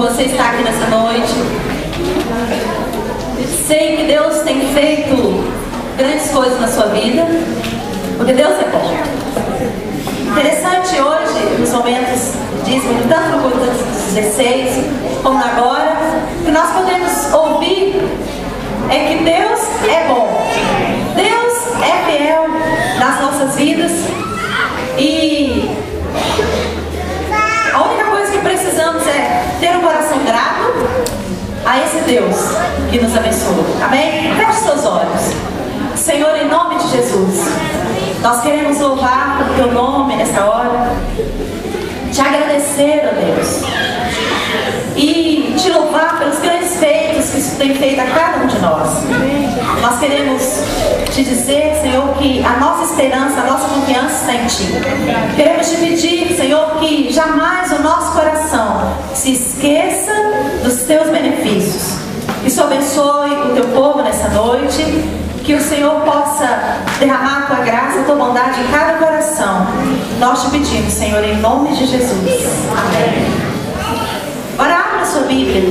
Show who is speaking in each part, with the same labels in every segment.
Speaker 1: você está aqui nessa noite. Sei que Deus tem feito grandes coisas na sua vida, porque Deus é bom. Interessante hoje, nos momentos dízimo, tanto no culto dos 16 como agora, que nós podemos ouvir é que Deus é bom. Deus é fiel nas nossas vidas e a única coisa que precisamos é ter um coração grato a esse Deus que nos abençoa. Amém? Feche seus olhos. Senhor, em nome de Jesus, nós queremos louvar o teu nome nessa hora, te agradecer, ó Deus, e te louvar pelos grandes feitos que isso tem feito a cada um de nós. Nós queremos te dizer, Senhor, que a nossa esperança, a nossa confiança está em Ti. Queremos te pedir, Senhor, que jamais o nosso coração se esqueça dos Teus benefícios. Que isso abençoe o Teu povo nessa noite. Que o Senhor possa derramar a Tua graça, a Tua bondade em cada coração. Nós te pedimos, Senhor, em nome de Jesus. Amém. Agora abra a sua Bíblia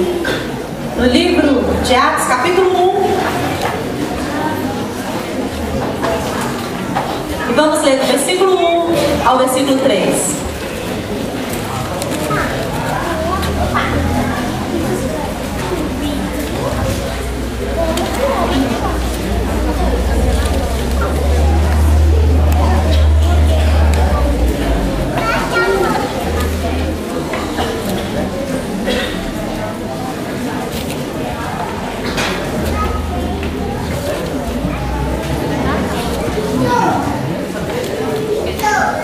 Speaker 1: no livro de Atos, capítulo 1. E vamos ler do versículo 1 ao versículo 3.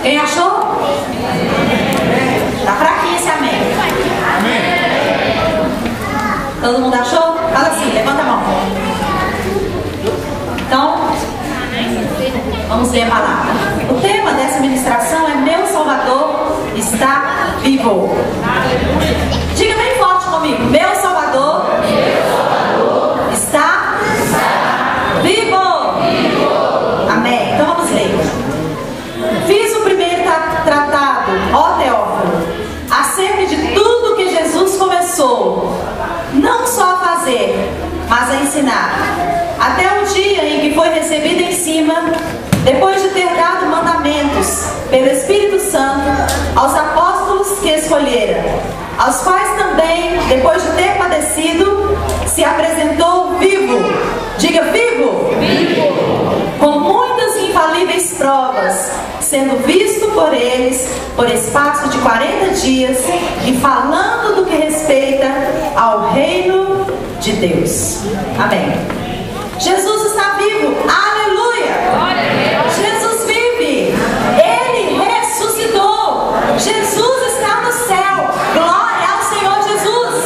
Speaker 1: Quem achou? Tá fraquinho esse amém. Todo mundo achou? Fala assim, levanta a mão. Então, vamos ler a palavra. O tema dessa ministração é Meu Salvador está vivo. Diga bem forte comigo. Meu Salvador está vivo. Amém. Então vamos ler. Fiz o primeiro tratado, ó Teófilo, acerca de tudo que Jesus começou, não só a fazer, mas a ensinar, até o dia em que foi recebido em cima, depois de ter dado mandamentos pelo Espírito Santo aos apóstolos que escolhera, aos quais também, depois de ter padecido, se apresentou vivo. Diga vivo! Vivo! Com muitas infalíveis provas, sendo visto por eles por espaço de 40 dias e falando do que respeita ao reino de Deus. Amém. Jesus está vivo. Aleluia! Jesus vive. Ele ressuscitou. Jesus está no céu. Glória ao Senhor Jesus.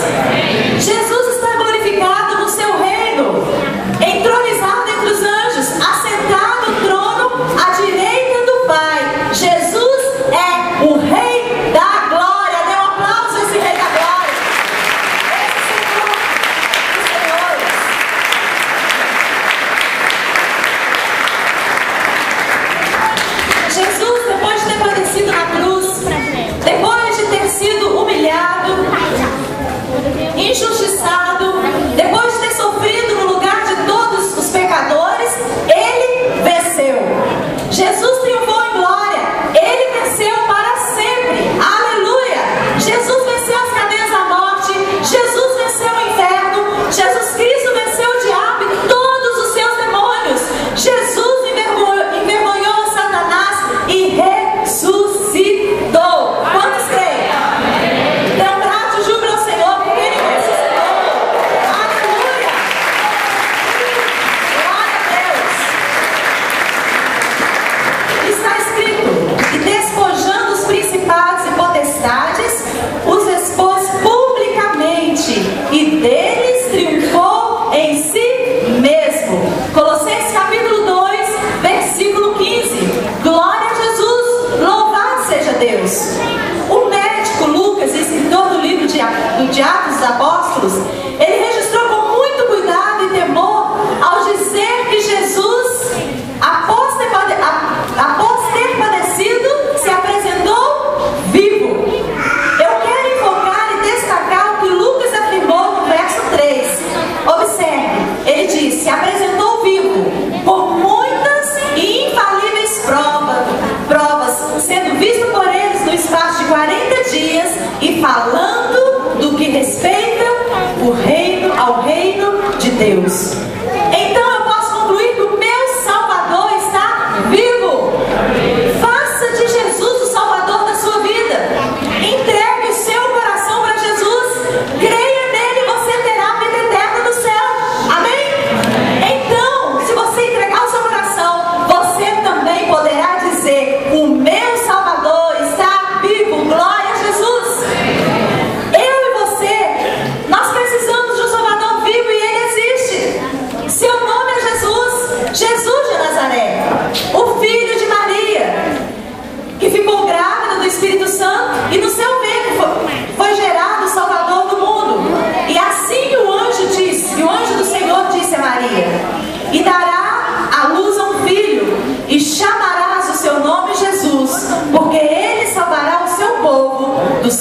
Speaker 1: Jesus está glorificado no seu reino, entronizado entre os anjos, assentado no trono à direita do Pai. Jesus é o Rei da Glória. Dê um aplauso a esse Rei da Glória. Esse Senhor dos Senhores.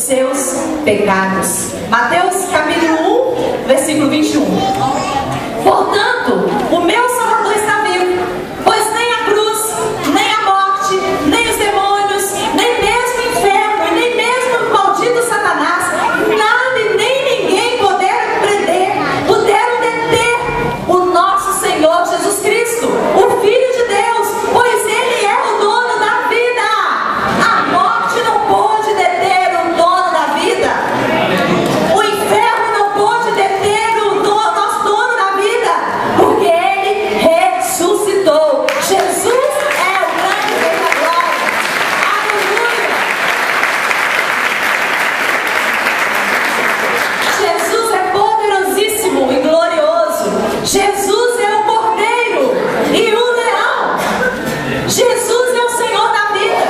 Speaker 1: seus pecados. Mateus capítulo 1, versículo 21. Portanto, o meu Salvador está vivo, pois nem a cruz, nem a morte, nem os demônios, nem mesmo o inferno, e nem mesmo o maldito Satanás, nada e nem ninguém puderam deter o nosso Senhor Jesus Cristo, o Filho de Deus, pois Ele é o dono da vida. A morte não pôde deter o dono da vida. O inferno não pôde deter o nosso dono da vida, porque Ele ressuscitou. Jesus é o grande Rei da glória. Aleluia! Jesus é poderosíssimo e glorioso. Jesus é o Cordeiro e o Leão. Jesus é o Senhor da vida.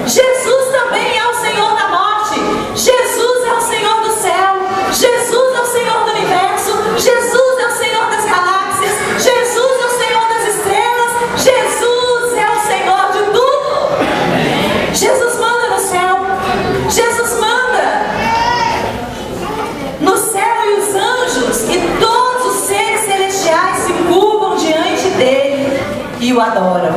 Speaker 1: Jesus também é o Senhor da morte. Jesus é o Senhor do céu. Jesus é o Senhor do universo. Jesus é o Senhor das galáxias. Jesus é o Senhor das estrelas. Jesus é o Senhor de tudo. Jesus manda no céu. Jesus manda no céu, e os anjos e todos os seres celestiais se curvam diante dele e o adoram.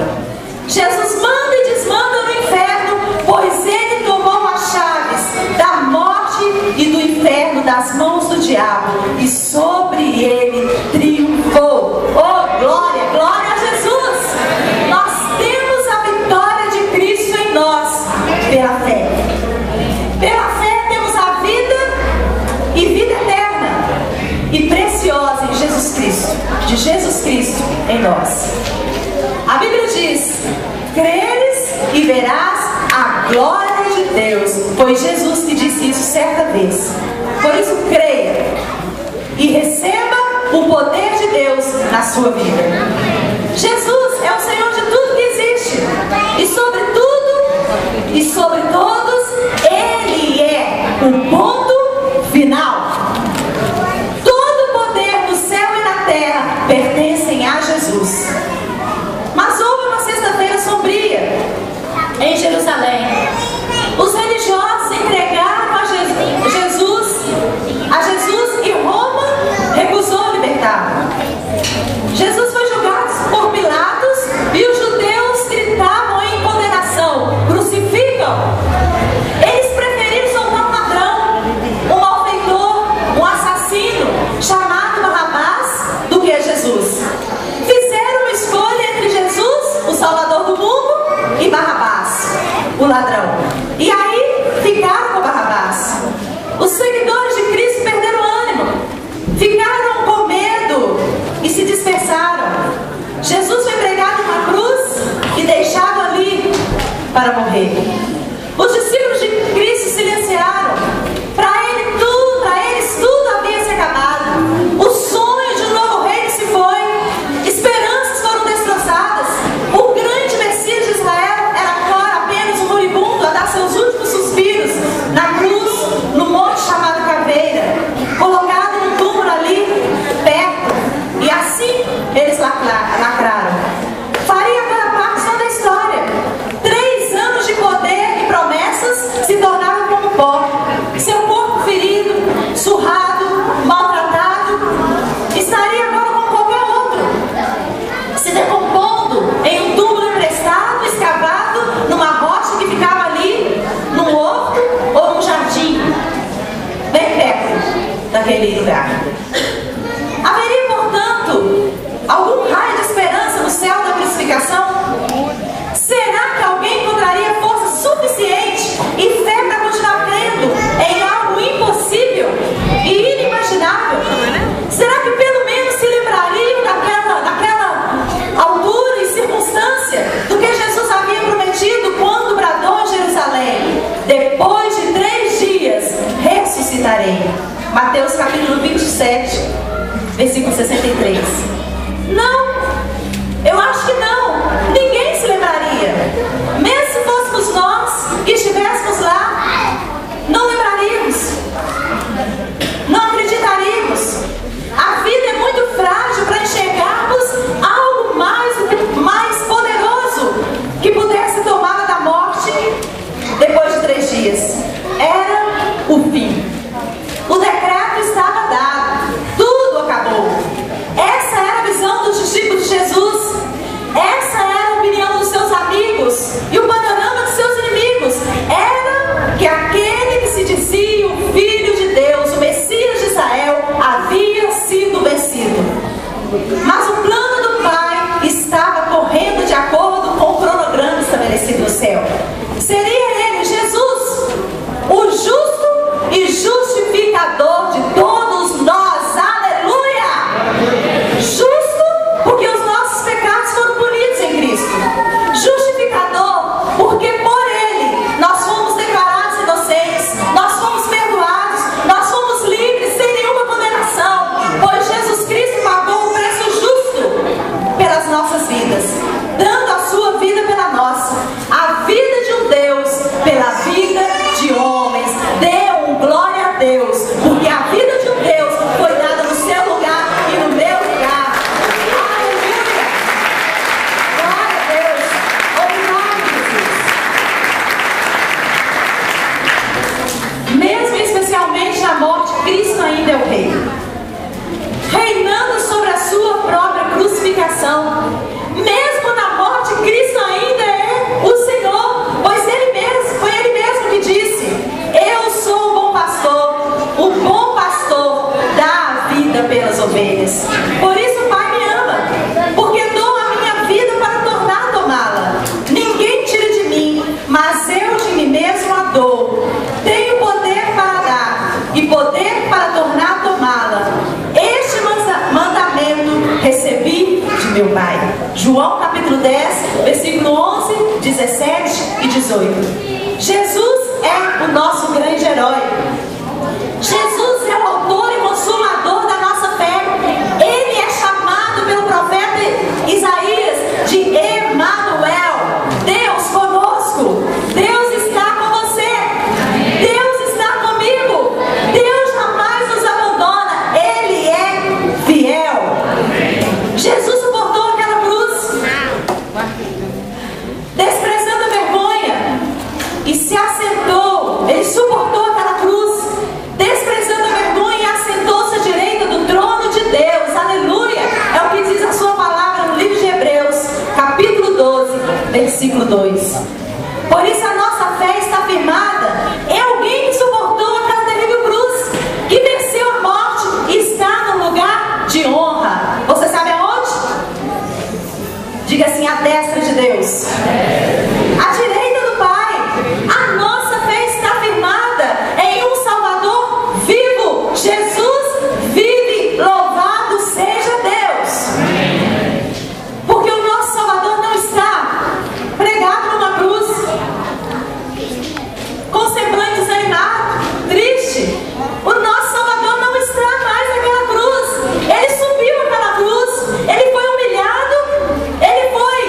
Speaker 1: Jesus manda e desmanda no inferno, pois ele tomou as chaves da morte e do inferno das mãos do diabo, e sobre ele triunfou. Oh, glória, glória a Jesus! Nós temos a vitória de Cristo em nós pela fé. Pela fé temos a vida e vida eterna e preciosa em Jesus Cristo, de Jesus Cristo em nós. A Bíblia diz: creres e verás a glória de Deus. Foi Jesus que disse isso certa vez. Por isso, creia e receba o poder de Deus na sua vida. Jesus é o Senhor de tudo que existe, e sobre tudo e sobre todos, Ele é o ponto final. Todo o poder no céu e na terra pertencem a Jesus. Mas houve uma sexta-feira sombria em Jerusalém. Os religiosos entregaram a Jesus, e Roma recusou libertá-lo. Jesus foi julgado por Pilatos, e os judeus gritavam em condenação: crucificam! Eles preferiram soltar um ladrão, um malfeitor, um assassino chamado Barrabás, do que Jesus. Fizeram uma escolha entre Jesus, o Salvador do mundo, e Barrabás, o ladrão. E aí ficaram com Barrabás. Os seguidores de Cristo perderam o ânimo, ficaram com medo e se dispersaram. Jesus foi pregado em uma cruz e deixado ali para morrer. Os discípulos de Cristo silenciaram. Para eles tudo havia se acabado. O sonho de um novo reino se foi. Esperanças foram destroçadas. O grande Messias de Israel era agora apenas um moribundo a dar seus últimos suspiros na cruz, no monte chamado Caveira, colocado num túmulo ali perto. E assim eles lacraram. Faria agora parte só da história. 3 anos de poder e promessas se tornaram como pó. Seu corpo ferido, surrado, maltratado, estaria agora como qualquer outro, se decompondo em um túmulo emprestado, escavado numa rocha que ficava ali, num horto ou num jardim, bem perto daquele lugar. Haveria, portanto, algum raio de esperança no céu da crucificação? Será que alguém encontraria força suficiente e fé para continuar crendo em algo impossível e inimaginável? Será que pelo menos se lembrariam daquela altura e circunstância do que Jesus havia prometido quando bradou em Jerusalém: depois de 3 dias ressuscitarei? Mateus capítulo 27, versículo 63. Não, eu acho que não. Ninguém se lembraria. Mesmo se fôssemos nós que estivéssemos lá, não lembraríamos, não acreditaríamos. A vida é muito frágil para enxergarmos algo mais poderoso que pudesse tomá-la da morte depois de 3 dias. Era João capítulo 10, versículo 11, 17 e 18. Jesus é o nosso grande herói. Jesus é o autor e consumador da nossa fé. Ele é chamado pelo profeta Isaías de Emanuel, Deus conosco. Deus está com você. Deus está comigo. Deus jamais nos abandona. Ele é fiel. Jesus suportou aquela cruz, desprezando a vergonha, e se assentou. Ele suportou aquela cruz, desprezando a vergonha, e assentou-se à direita do trono de Deus. Aleluia! É o que diz a sua palavra no livro de Hebreus, capítulo 12, versículo 2. Por isso a nossa fé está firmada em alguém que suportou aquela terrível cruz, que venceu a morte e está no lugar de honra. Você sabe aonde? Diga assim: à destra de Deus, à direita do Pai. A nossa fé está firmada em um Salvador vivo. Jesus vive, louvado seja Deus. Porque o nosso Salvador não está pregado numa cruz, com semblante desanimado, triste. O nosso Salvador não está mais naquela cruz. Ele subiu aquela cruz, ele foi humilhado, ele foi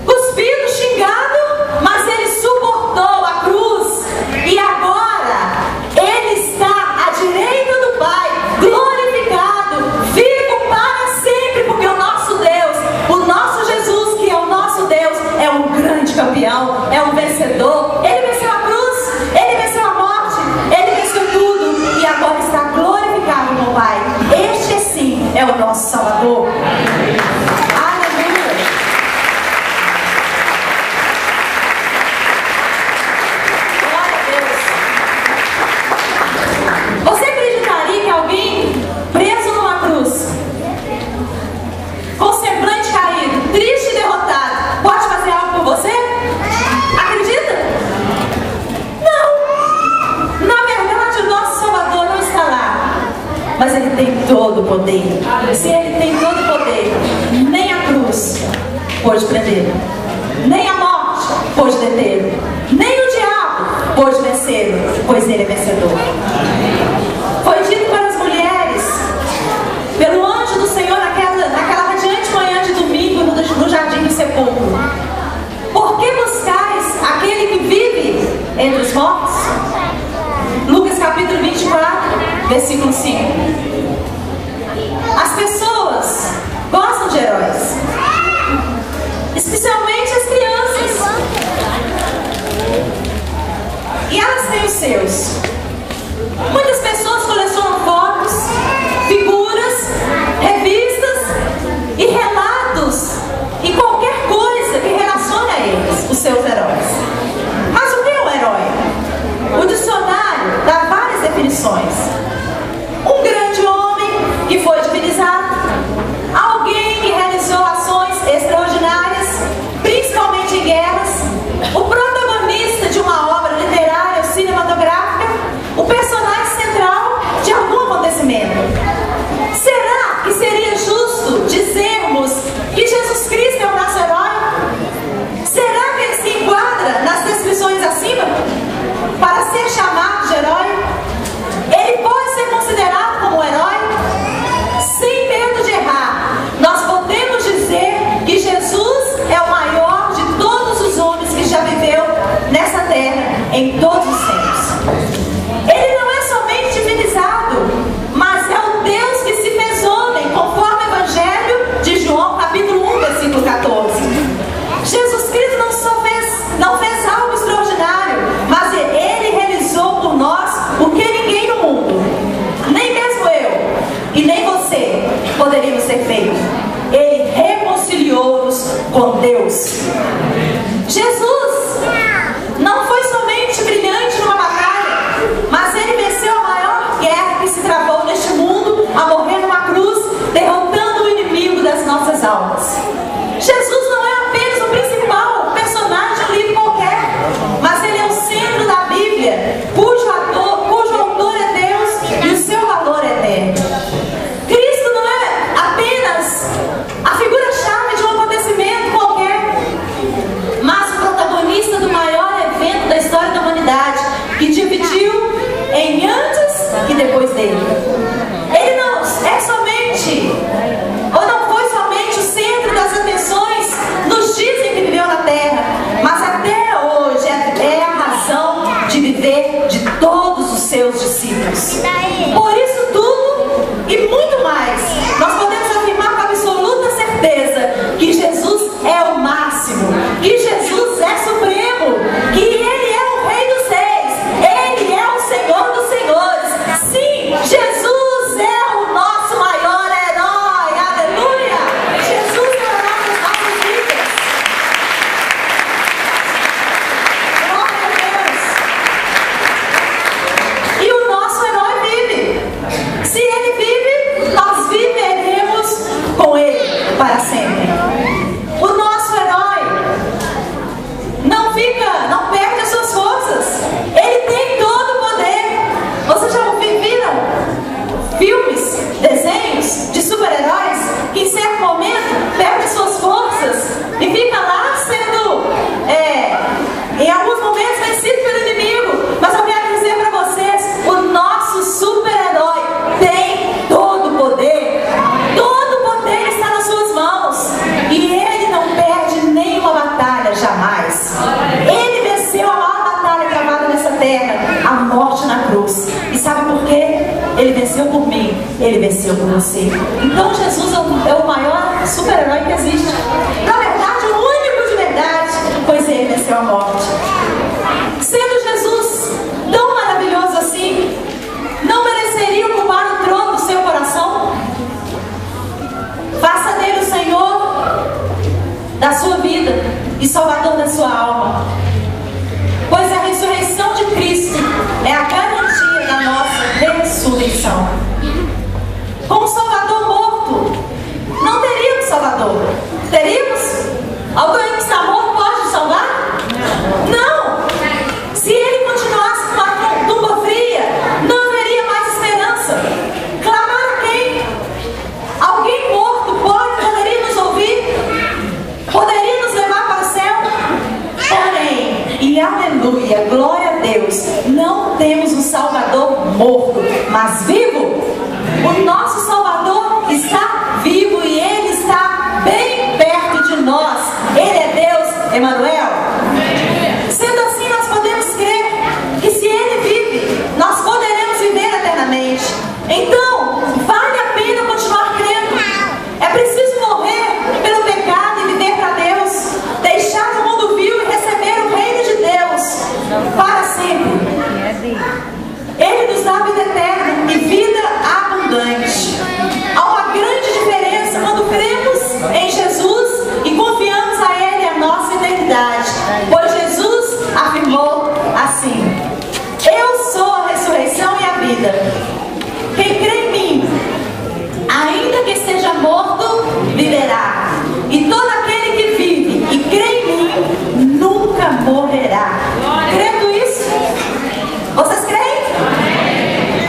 Speaker 1: cuspido, xingado, mas ele suportou a cruz. E agora ele está à direita do Pai, glorificado, vivo para sempre. Porque o nosso Deus, o nosso Jesus, que é o nosso Deus, é um grande campeão, é um vencedor. Ele venceu a cruz, ele venceu a morte, ele venceu tudo e agora está glorificado no Pai. Este sim é o nosso Salvador. Aleluia. Glória a Deus. Você acreditaria que alguém preso numa cruz, com semblante caído, triste e derrotado, pode fazer algo por você? Acredita? Não. Na verdade, o nosso Salvador não está lá, mas ele tem todo o poder. Se ele tem todo o poder, nem a cruz pode prendê-lo, nem a morte pode detê-lo, nem o diabo pode vencê-lo, pois ele é vencedor. Foi dito para as mulheres, pelo anjo do Senhor, naquela radiante manhã de domingo, no jardim do sepulcro: por que buscais aquele que vive entre os mortos? Lucas capítulo 24, versículo 5. As pessoas gostam de heróis, especialmente as crianças, e elas têm os seus. Muitas pessoas colecionam fotos, figuras, revistas e relatos e qualquer coisa que relacione a eles, os seus heróis. Mas o que é um herói? O dicionário dá várias definições. Um grande homem que foi divinizado, alguém que realizou ações extraordinárias, principalmente em guerras, o protagonista de uma obra literária ou cinematográfica, o personagem central de algum acontecimento. Será que seria justo dizermos que Jesus Cristo é o nosso herói? Será que ele se enquadra nas descrições acima para ser chamado de herói? Ele pode ser considerado como herói? Sem medo de errar, nós podemos dizer que Jesus é o maior de todos os homens que já viveu nessa terra em todos os tempos. Ele não é somente divinizado, mas é o Deus que se fez homem, conforme o Evangelho de João, capítulo 1, versículo 14. Jesus Cristo não fez algo extraordinário, mas ele realizou por nós o que ninguém no mundo, nem mesmo eu e nem você, poderíamos ter feito. Ele reconciliou-nos com Deus. Jesus não foi somente brilhante numa batalha, mas ele venceu a maior guerra que se travou neste mundo, a morrer numa cruz, derrotando o inimigo das nossas almas. Jesus não é apenas o principal personagem de um livro qualquer, mas ele é o centro da Bíblia, cujo autor é Deus e o seu valor é eterno. Cristo não é apenas a figura-chave de uma mim, ele venceu por você. Então Jesus é o maior super-herói que existe. Na verdade, o único de verdade, pois ele venceu a morte. Sendo Jesus tão maravilhoso assim, não mereceria ocupar o trono do seu coração? Faça dele o Senhor da sua vida e Salvador da sua alma. Pois a ressurreição de Cristo é a garantia da nossa ressurreição. Com o Salvador morto, não teríamos Salvador. Teríamos? Alguém que está morto pode salvar? Não! Se ele continuasse com a tumba fria, não haveria mais esperança. Clamar a quem? Alguém morto poderia nos ouvir? Poderia nos levar para o céu? Porém, e aleluia, glória a Deus, não temos um Salvador morto, mas vivo. O nosso Salvador está vivo e ele está bem perto de nós. Ele é Deus, Emanuel. Sendo assim, nós podemos crer que se ele vive, nós poderemos viver eternamente. Então, vale a pena continuar crendo. É preciso morrer pelo pecado e viver para Deus, deixar o mundo vil e receber o reino de Deus para sempre. Ele nos dá vida eterna e vida abundante. Há uma grande diferença quando cremos em Jesus e confiamos a Ele a nossa eternidade, pois Jesus afirmou assim: eu sou a ressurreição e a vida. Quem crê em mim, ainda que esteja morto, viverá. E todo aquele que vive e crê em mim, nunca morrerá. Crendo isso? Vocês creem?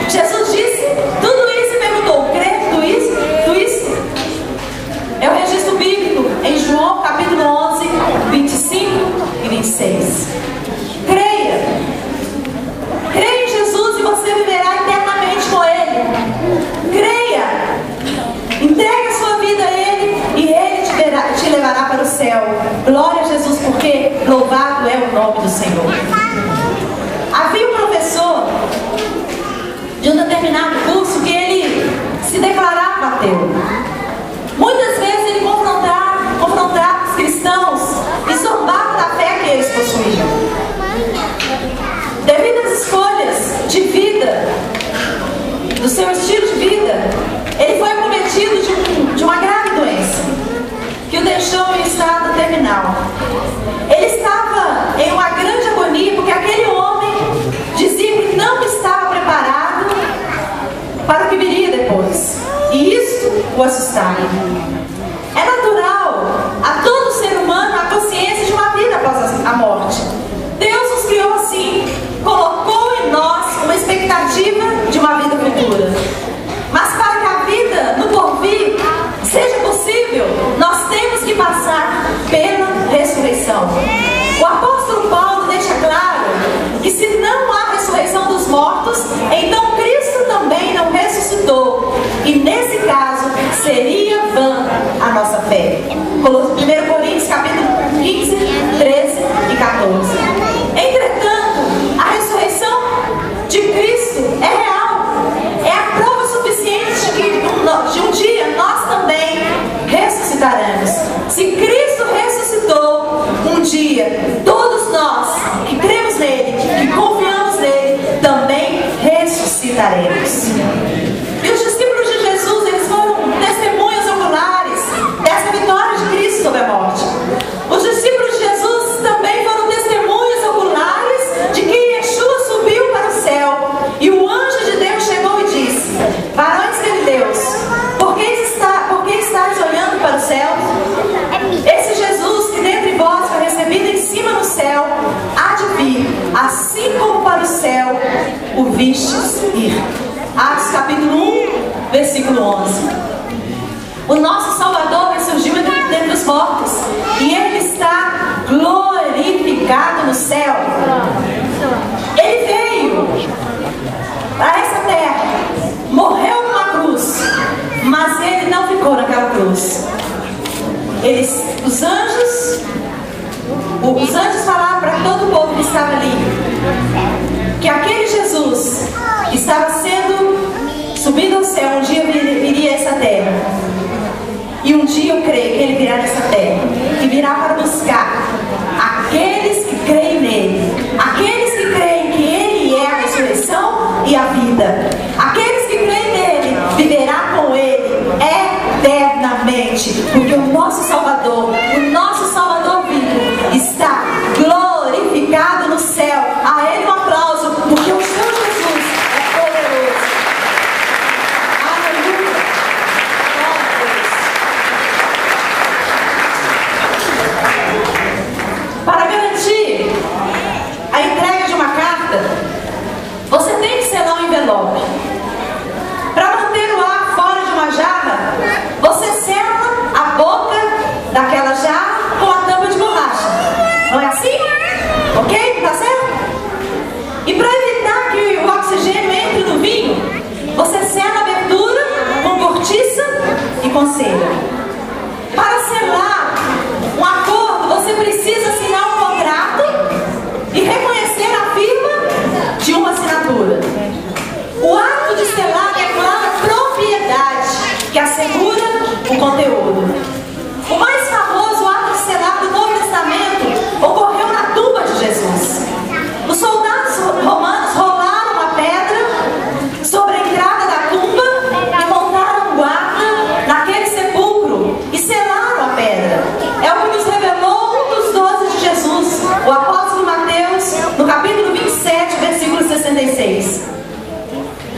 Speaker 1: Jesus disse tudo isso e perguntou: crê tudo isso? É o registro bíblico em João capítulo 11, 25 e 26. Creia em Jesus e você viverá eternamente com Ele. Creia, entregue a sua vida a Ele e Ele te levará para o céu. Glória a Jesus, porque louvado é o nome do Senhor. Havia um professor de um determinado curso que ele se declarava ateu. Muitas vezes ele confrontava os cristãos e zombava da fé que eles possuíam. Devido às escolhas de vida, do seu estilo de vida, ele foi acometido de uma grave doença que o deixou em estado terminal. Ele estava em uma grande agonia porque aquele homem dizia que não estava preparado para o que viria depois, e isso o assustava. É natural a todo ser humano a consciência de uma vida após a morte. Deus nos criou assim, colocou em nós uma expectativa de uma vida futura. Mas para que a vida no porvir seja possível, nós temos que passar pela ressurreição. O apóstolo Paulo deixa claro que se não há ressurreição dos mortos, então Cristo também não ressuscitou. E nesse caso, seria vã a nossa fé. 1 Coríntios capítulo 15, 13 e 14. Entretanto, a ressurreição de Cristo é real. É a prova suficiente de que de um dia nós também ressuscitaremos. Se Cristo ressuscitou, um dia todos nós que cremos nele, que confiamos nele, também ressuscitaremos. E os discípulos de Jesus, eles foram testemunhas oculares dessa vitória de Cristo sobre a morte. Os discípulos de Jesus também foram testemunhas oculares de que Yeshua subiu para o céu. E o anjo de Deus chegou e disse: varões galileus, por que estáis olhando para o céu? Esse Jesus que dentre vós foi recebido em cima no céu, há de vir, assim como para o céu o vistes ir. Atos capítulo 1, versículo 11. O nosso Salvador ressurgiu dentre os mortos e Ele está glorificado no céu. Ele veio para essa terra, morreu numa cruz, mas Ele não ficou naquela cruz. Os anjos falaram para todo o povo que estava ali que aquele Jesus que estava sendo subindo ao céu, um dia viria a essa terra. E um dia eu creio que ele virá nessa terra e virá para buscar aqueles que creem nele, aqueles que creem que ele é a ressurreição e a vida, aqueles que creem nele viverá com ele eternamente, porque o nosso Salvador vivo está glorificado no céu. A ele um aplauso, porque o seu Jesus é poderoso. Aleluia. Para garantir a entrega de uma carta, você tem que selar um envelope. Para manter o ar fora de uma jarra, você sela a boca daquela jarra com a tampa de borracha. Não é assim? Ok? Tá certo? E para evitar que o oxigênio entre no vinho, você sela a abertura com cortiça e com cera. Para selar um acordo, você precisa assinar um contrato e reconhecer a firma de uma assinatura. O ato de selar declara propriedade que assegura o conteúdo. O mais famoso ato de selar do Novo Testamento ocorreu na tumba de Jesus. Os soldados romanos rolaram uma pedra sobre a entrada da tumba e montaram um guarda naquele sepulcro e selaram a pedra. É o que nos revelou um dos 12 de Jesus, o apóstolo Mateus, no capítulo 27, versículo 66.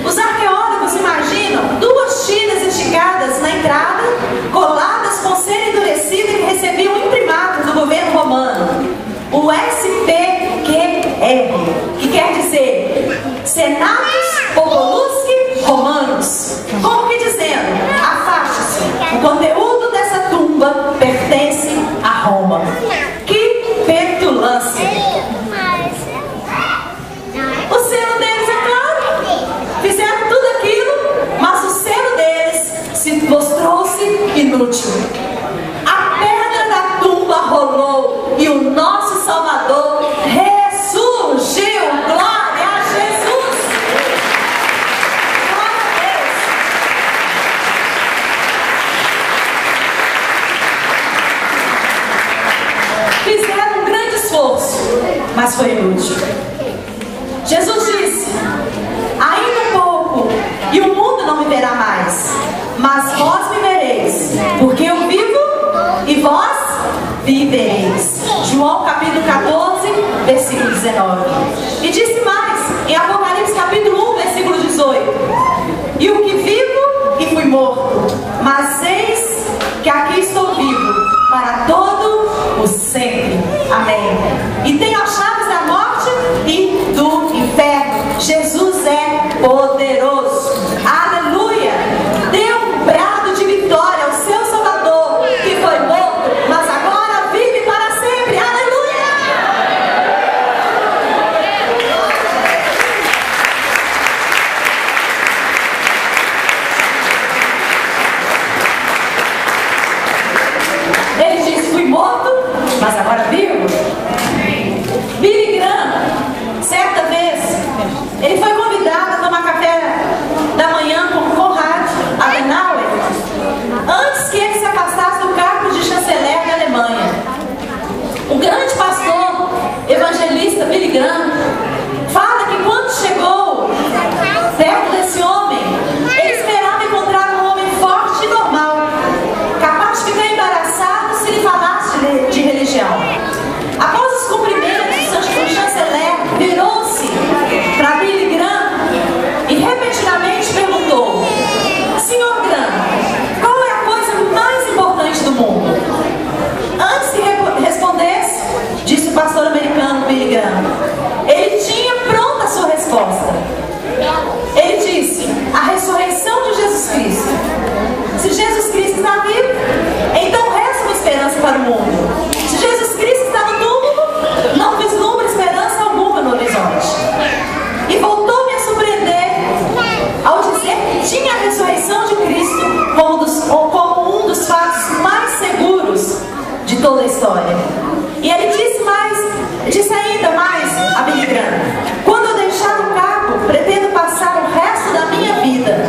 Speaker 1: Os arqueólogos imaginam duas tiras esticadas na entrada, coladas com cera endurecida que recebiam um imprimato do governo romano, o SPQR, que quer dizer Senatus Populusque Romanus, como que dizendo, afaste-se, o conteúdo dessa tumba pertence a Roma. Que petulância! O selo deles, é claro, fizeram tudo aquilo, mas o selo deles se mostrou-se inútil. A pedra da tumba rolou e o nosso Salvador ressurgiu. Glória a Jesus! Glória a Deus! Fizeram um grande esforço, mas foi inútil. Jesus disse: ainda um pouco e o mundo não me verá mais, mas vós me vereis, porque eu vivo e vós vivereis. João capítulo 14, versículo 19. E disse mais, em Apocalipse capítulo 1, versículo 18: e o que vivo e fui morto, mas eis que aqui estou vivo para todo o sempre. Amém. E tenho as chaves da morte e do inferno. Jesus é poderoso. Aleluia. Dê um brado de vitória ao seu Salvador, que foi morto, mas agora vive para sempre. Aleluia. Ele disse: fui morto, mas agora vivo. Billy Graham, certa vez, ele foi convidado a tomar café da manhã com Konrad Adenauer, antes que ele se afastasse do cargo de chanceler da Alemanha. O grande pastor evangelista Billy Graham fala que quando chegou perto desse homem, ele esperava encontrar um homem forte e normal, capaz de ficar embaraçado se lhe falasse de religião. Após os cumprimentos, o chanceler virou-se para Billy Graham e repentinamente perguntou: senhor Graham, qual é a coisa mais importante do mundo? Antes que respondesse, disse o pastor americano Billy Graham, ele tinha pronta a sua resposta. Ele disse: a ressurreição de Jesus Cristo. Se Jesus Cristo está vivo, então resta uma esperança para o mundo. Se Jesus Cristo está no túmulo, não vislumbra esperança alguma no horizonte. E voltou-me a surpreender ao dizer que tinha a ressurreição de Cristo como um dos fatos mais seguros de toda a história. E ele disse ainda mais a Billy Graham: quando eu deixar o cargo, pretendo passar o resto da minha vida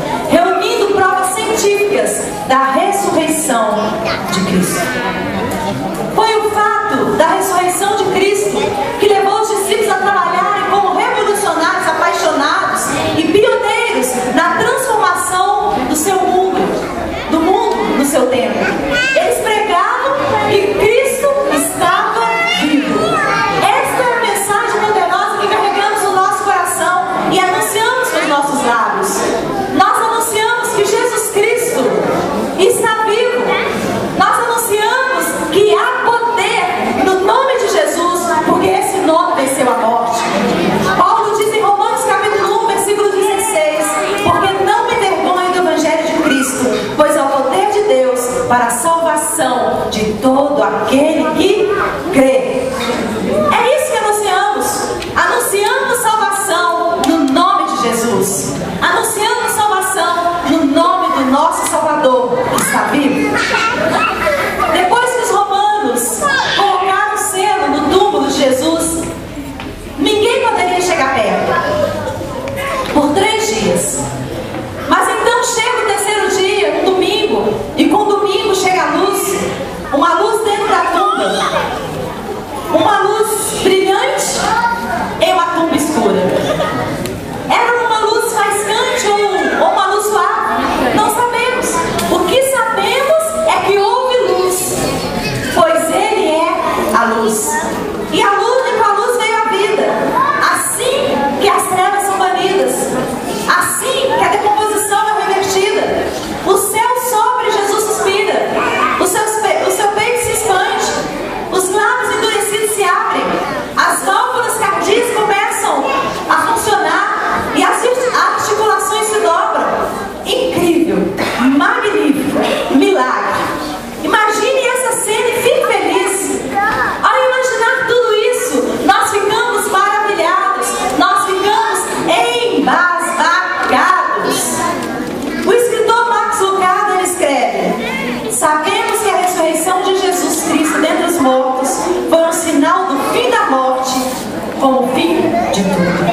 Speaker 1: como o fim de tudo.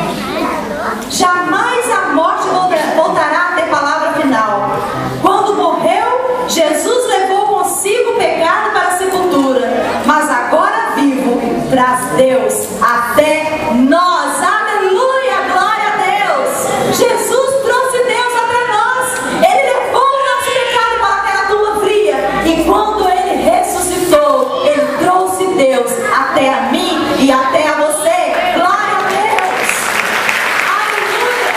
Speaker 1: Jamais a morte voltará a ter palavra final. Quando morreu, Jesus levou consigo o pecado para a sepultura, mas agora vivo, traz Deus até nós. Aleluia, glória a Deus. Jesus trouxe Deus até nós. Ele levou o nosso pecado para aquela tumba fria, e quando Ele ressuscitou, Ele trouxe Deus até a mim e até a você. Glória a Deus. Aleluia.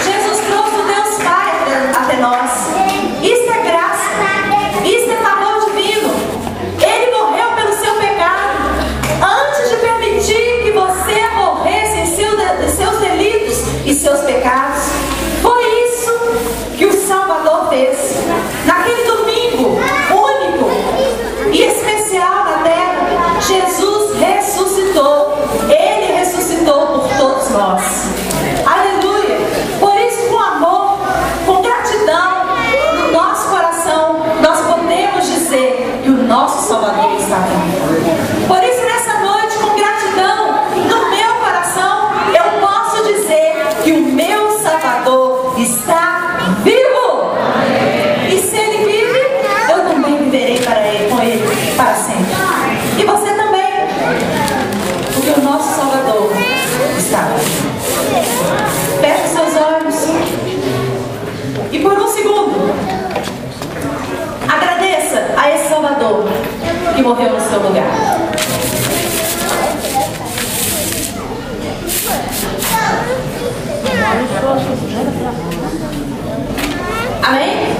Speaker 1: Jesus trouxe o Deus Pai até nós. Isso é graça. Isso é favor divino. Ele morreu pelo seu pecado. Antes de permitir que você morresse em seus delitos e seus pecados. Foi isso que o Salvador fez. Naquele domingo único e especial na terra, Jesus ressuscitou. Ele ressuscitou por todos nós. Aleluia. Por isso, com amor, com gratidão no nosso coração, nós podemos dizer que o nosso Salvador está vivo. Por isso, nessa noite, com gratidão no meu coração, eu posso dizer que o meu Salvador está vivo. E se Ele vive, eu também viverei com Ele para sempre. E você também, porque o nosso Salvador está vivo. Feche seus olhos e por um segundo agradeça a esse Salvador que morreu no seu lugar. Amém?